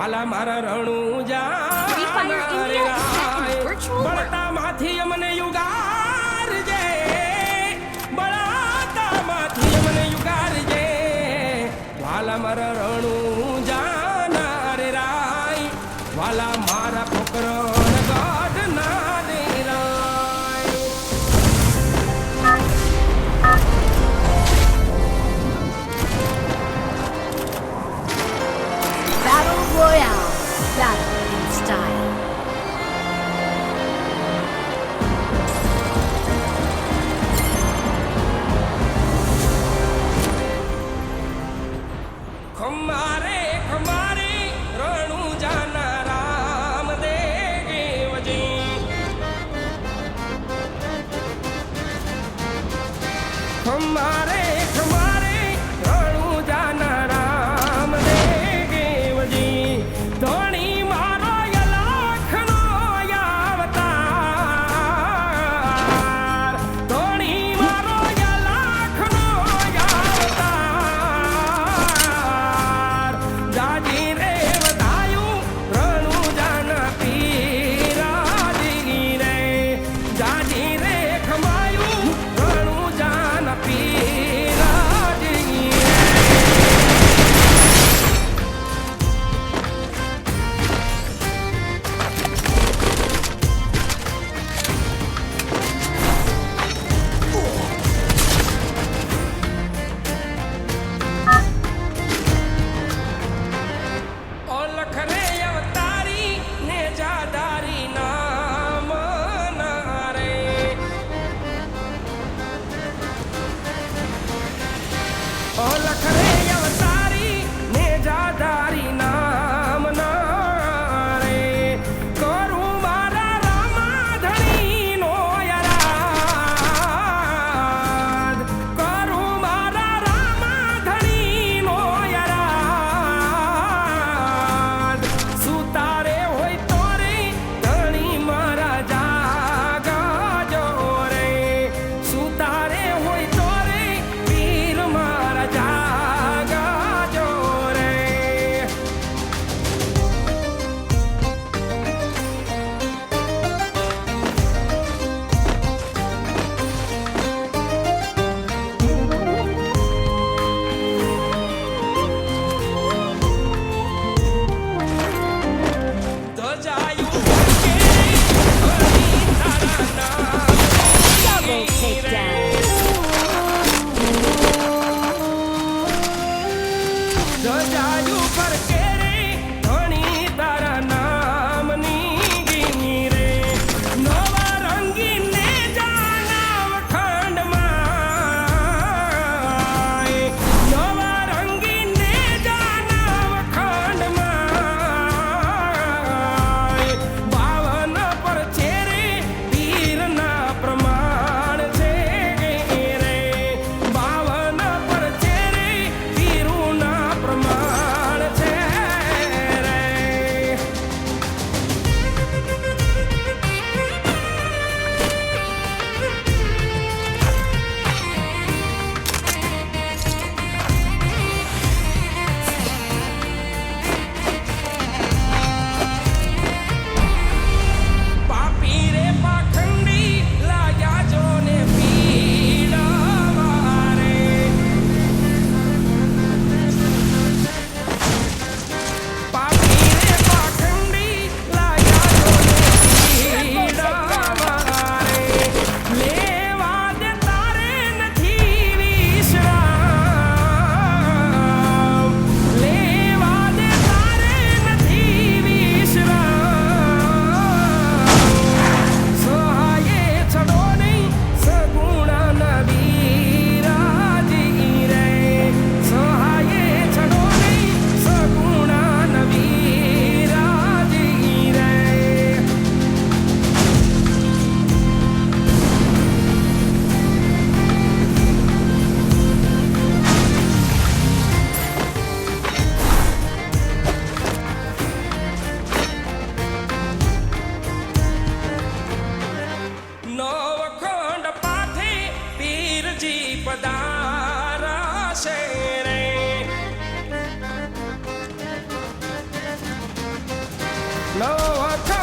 વાલા મારા રણું જા બળતા માંથી અમને યુગાર જે બળતા માંથી અમને યુગાર જે વાલા મારા રણું જાનાર રાય વાલા મારા પોકરણ ગાઢ ના દે રાય Battle Royale. Battle in style. ખમારે ખમારે રણું જાના રામ દેવજી ખમારે ખમારે રણું જાના રામ દેવજી ધણી મારો યલાખનો અવતાર ધણી મારો યલાખનો અવતાર જાજી રે વધાયું રણું જાના પીરાજી રે જાજી રે ખમાયું રણું જાના પીર વખત